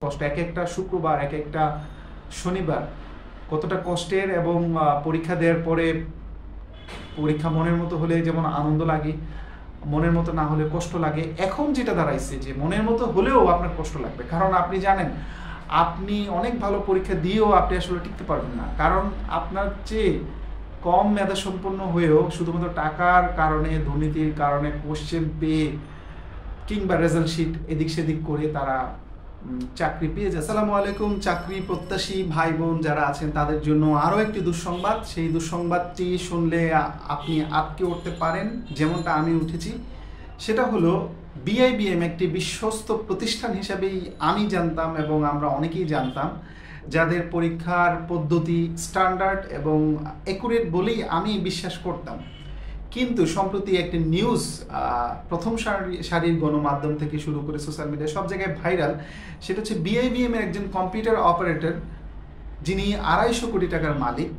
কষ্ট, এক একটা শুক্রবার, এক একটা শনিবার কতটা কষ্টের, এবং পরীক্ষা দেওয়ার পরে পরীক্ষা মনের মতো হলে যেমন আনন্দ লাগে, মনের মতো না হলে কষ্ট লাগে। এখন যেটা দাঁড়াইছে যে মনের মতো হলেও আপনার কষ্ট লাগবে, কারণ আপনি জানেন আপনি অনেক ভালো পরীক্ষা দিয়েও আপনি আসলে টিকতে পারবেন না, কারণ আপনার চেয়ে কম মেধা সম্পন্ন হয়েও শুধুমাত্র টাকার কারণে, দুর্নীতির কারণে কোশ্চেন পেয়ে কিংবা রেজাল্ট শিট এদিক সেদিক করে তারা চাকরি পেয়ে যায়। আসসালামু আলাইকুম। চাকরি প্রত্যাশী ভাই বোন যারা আছেন তাদের জন্য আরও একটি দুঃসংবাদ। সেই দুঃসংবাদটি শুনলে আপনি আটকে উঠতে পারেন, যেমনটা আমি উঠেছি। সেটা হলো বিআইবিএম একটি বিশ্বস্ত প্রতিষ্ঠান হিসাবেই আমি জানতাম এবং আমরা অনেকেই জানতাম, যাদের পরীক্ষার পদ্ধতি স্ট্যান্ডার্ড এবং অ্যাকুরেট বলেই আমি বিশ্বাস করতাম। কিন্তু সম্প্রতি একটি নিউজ প্রথম সারির গণমাধ্যম থেকে শুরু করে সোশ্যাল মিডিয়া সব জায়গায় ভাইরাল। সেটা হচ্ছে বিআইবিএম এর একজন কম্পিউটার অপারেটর, যিনি 250 কোটি টাকার মালিক।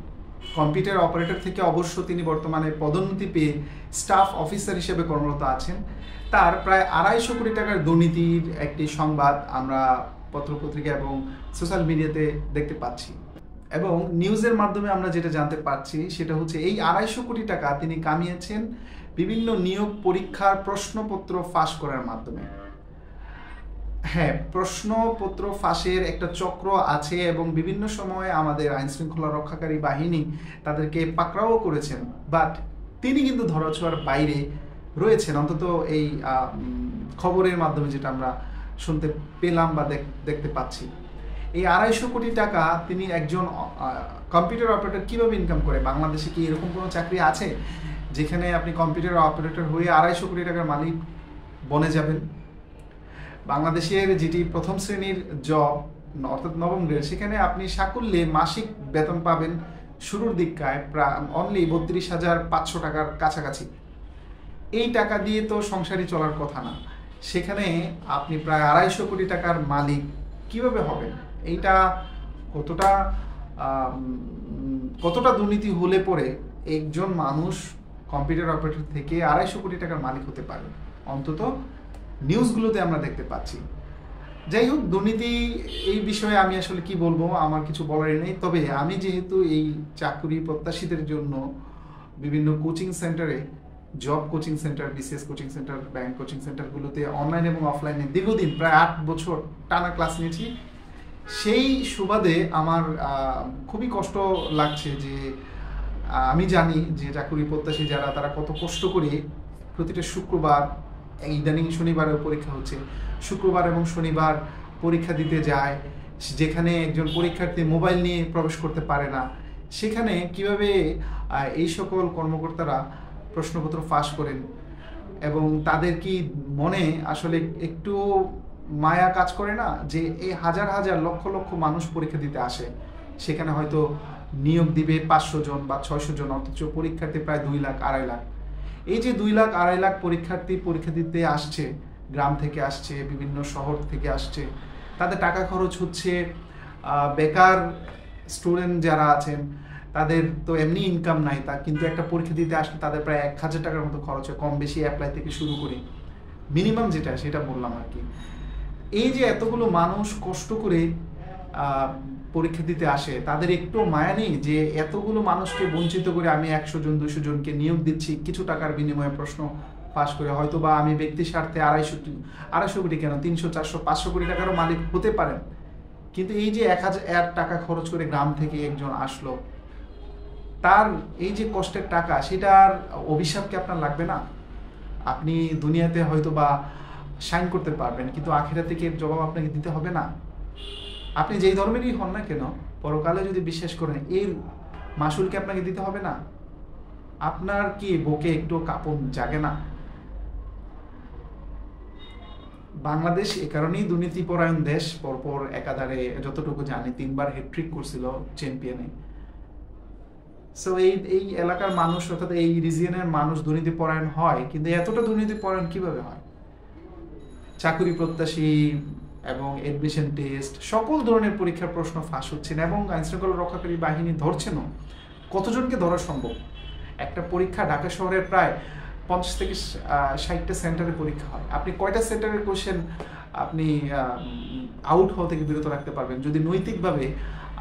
কম্পিউটার অপারেটর থেকে অবশ্য তিনি বর্তমানে পদোন্নতি পেয়ে স্টাফ অফিসার হিসেবে কর্মরত আছেন। তার প্রায় 250 কোটি টাকার দুর্নীতির একটি সংবাদ আমরা পত্রপত্রিকা এবং সোশ্যাল মিডিয়াতে দেখতে পাচ্ছি, এবং নিউজের মাধ্যমে আমরা যেটা জানতে পারছি সেটা হচ্ছে এই 250 কোটি টাকা তিনি কামিয়েছেন বিভিন্ন নিয়োগ পরীক্ষার প্রশ্নপত্র ফাঁস করার মাধ্যমে। হ্যাঁ, প্রশ্নপত্র ফাঁসের একটা চক্র আছে এবং বিভিন্ন সময় আমাদের আইন শৃঙ্খলা রক্ষাকারী বাহিনী তাদেরকে পাকড়াও করেছেন, বাট তিনি কিন্তু ধরাছোঁয়ার বাইরে রয়েছেন, অন্তত এই খবরের মাধ্যমে যেটা আমরা শুনতে পেলাম বা দেখতে পাচ্ছি। এই 250 কোটি টাকা তিনি একজন কম্পিউটার অপারেটর কীভাবে ইনকাম করে? বাংলাদেশে কি এরকম কোনো চাকরি আছে যেখানে আপনি কম্পিউটার অপারেটর হয়ে 250 কোটি টাকার মালিক বনে যাবেন? বাংলাদেশের যেটি প্রথম শ্রেণীর জব অর্থাৎ নবম গ্রেড, সেখানে আপনি সাকুল্যে মাসিক বেতন পাবেন শুরুর দিককায় প্রায় অনলি 32,500 টাকার কাছাকাছি। এই টাকা দিয়ে তো সংসারই চলার কথা না, সেখানে আপনি প্রায় 250 কোটি টাকার মালিক কিভাবে হবেন? এইটা কতটা দুর্নীতি হলে পরে একজন মানুষ কম্পিউটার অপারেটর থেকে 250 কোটি টাকার মালিক হতে পারে? অন্তত নিউজগুলোতে আমরা দেখতে পাচ্ছি। যাই হোক, দুর্নীতি এই বিষয়ে আমি আসলে কি বলবো, আমার কিছু বলার নেই। তবে আমি যেহেতু এই চাকরি প্রত্যাশীদের জন্য বিভিন্ন কোচিং সেন্টারে, job coaching centre, BCS coaching centre, bank coaching সেন্টারগুলোতে অনলাইন এবং অফলাইনে দীর্ঘদিন প্রায় 8 বছর টানা ক্লাস নিয়েছি, সেই সুবাদে আমার খুবই কষ্ট লাগছে যে আমি জানি যে চাকরি প্রত্যাশী যারা, তারা কত কষ্ট করে প্রতিটা শুক্রবার, ইদানিং শনিবারেও পরীক্ষা হচ্ছে, শুক্রবার এবং শনিবার পরীক্ষা দিতে যায়, যেখানে একজন পরীক্ষার্থী মোবাইল নিয়ে প্রবেশ করতে পারে না। সেখানে কিভাবে এই সকল কর্মকর্তারা প্রশ্নপত্র ফাঁস করেন, এবং তাদের কি মনে আসলে একটু মায়া কাজ করে না যে এই হাজার হাজার লক্ষ লক্ষ মানুষ পরীক্ষা দিতে আসে, সেখানে হয়তো নিয়োগ দিবে 500 জন বা 600 জন, অথচ পরীক্ষার্থী প্রায় 2 লাখ 2.5 লাখ। এই যে 2 লাখ 2.5 লাখ পরীক্ষার্থী পরীক্ষা দিতে আসছে, গ্রাম থেকে আসছে, বিভিন্ন শহর থেকে আসছে, তাদের টাকা খরচ হচ্ছে। বেকার স্টুডেন্ট যারা আছেন তাদের তো এমনি ইনকাম নাই, তা কিন্তু একটা পরীক্ষা দিতে আসলে তাদের প্রায় 1000 টাকার মতো খরচ হয়, কম বেশি অ্যাপ্লাই থেকে শুরু করে মিনিমাম যেটা সেটা বললাম আর কি। এই যে এতগুলো মানুষ কষ্ট করে পরীক্ষা দিতে আসে, তাদের একটু মায়া নেই যে এতগুলো মানুষকে বঞ্চিত করে আমি 100 জন 200 জনকে নিয়োগ দিচ্ছি কিছু টাকার বিনিময়ে প্রশ্ন পাশ করে? হয়তো বা আমি ব্যক্তি স্বার্থে 250 কোটি কেন 300 400 500 কোটি টাকারও মালিক হতে পারেন, কিন্তু এই যে 1000 টাকা খরচ করে গ্রাম থেকে একজন আসলো, তার এই যে কষ্টের টাকা, সেটার অভিশাপকে আপনার লাগবে না? আপনি দুনিয়াতে হয়তো বা শাইন করতে পারবেন, কিন্তু আখিরাতে থেকে জবাব আপনাকে দিতে হবে না? আপনি যেই ধর্মেরই হন না কেন, পরকালে যদি বিশ্বাস করেন, এর মাসুলকে আপনাকে দিতে হবে না? আপনার কি বুকে একটু কাঁপন জাগে না? বাংলাদেশ এ কারণেই দুর্নীতিপরায়ণ দেশ। পরপর একাধারে যতটুকু জানি 3বার হ্যাট্রিক করছিল চ্যাম্পিয়নে। সো এই এলাকার মানুষ, অর্থাৎ এই রিজিয়নের মানুষ দুর্নীতিপরায়ণ হয়, কিন্তু এতটা দুর্নীতিপরায়ণ কিভাবে হয়? চাকরি প্রত্যাশী এবং এডমিশন টেস্ট সকল ধরনের পরীক্ষার প্রশ্ন ফাঁস হচ্ছে না, এবং আইনশৃঙ্খলা রক্ষাকারী বাহিনী ধরছেনও। কতজনকে ধরা সম্ভব? একটা পরীক্ষা ঢাকা শহরের প্রায় 50 থেকে 60টা সেন্টারে পরীক্ষা হয়। আপনি কয়টা সেন্টারের কোশ্চেন আপনি আউট হওয়া থেকে বিরত রাখতে পারবেন যদি নৈতিকভাবে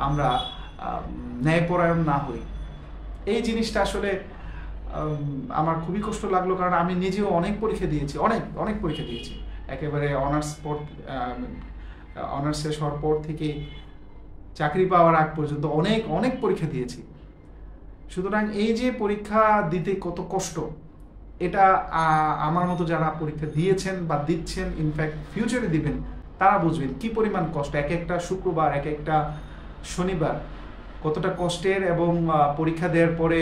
আমরা ন্যায়পরায়ণ না হই? এই জিনিসটা আসলে আমার খুবই কষ্ট লাগলো, কারণ আমি নিজেও অনেক পরীক্ষা দিয়েছি, অনেক পরীক্ষা দিয়েছি। একেবারে অনার্স শেষ হওয়ার পর থেকে চাকরি পাওয়ার আগ পর্যন্ত অনেক পরীক্ষা দিয়েছি। সুতরাং এই যে পরীক্ষা দিতে কত কষ্ট, এটা আমার মতো যারা পরীক্ষা দিয়েছেন বা দিচ্ছেন, ইনফ্যাক্ট ফিউচারে দিবেন, তারা বুঝবেন কি পরিমাণ কষ্ট। এক একটা শুক্রবার, এক একটা শনিবার কতটা কষ্টের, এবং পরীক্ষা দেওয়ার পরে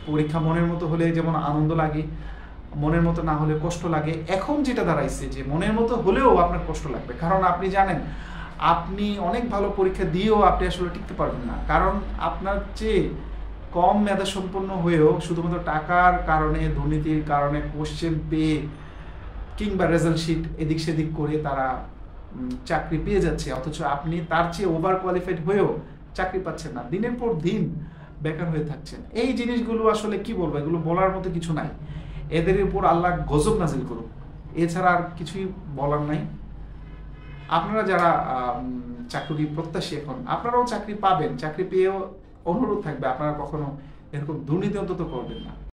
পরীক্ষা মনের মতো হলে যেমন আনন্দ লাগে, মনের মতো না হলে কষ্ট লাগে। এখন যেটা দাঁড়াইছে যে মনের মতো হলেও আপনার কষ্ট লাগবে, কারণ আপনি জানেন আপনি অনেক ভালো পরীক্ষা দিয়েও আপনি আসলে টিকতে পারবেন না, কারণ আপনার চেয়ে কম মেধা সম্পন্ন হয়েও শুধুমাত্র টাকার কারণে, দুর্নীতির কারণে কোশ্চেন পেয়ে কিংবা রেজাল্ট শিট এদিক সেদিক করে তারা চাকরি পেয়ে যাচ্ছে, অথচ আপনি তার চেয়ে ওভার কোয়ালিফাইড হয়েও চাকরি পাচ্ছেন না, দিনের পর দিন বেকার হয়ে থাকছেন। এই জিনিসগুলো আসলে কি বলবো, এগুলো বলার মতো কিছু নাই। এদের উপর আল্লাহ গজব নাজিল করুক, এছাড়া আর কিছুই বলার নাই। আপনারা যারা চাকরি প্রত্যাশী, এখন আপনারাও চাকরি পাবেন, চাকরি পেয়েও অনুরোধ থাকবে আপনারা কখনো এরকম দুর্নীতি অন্তত করবেন না।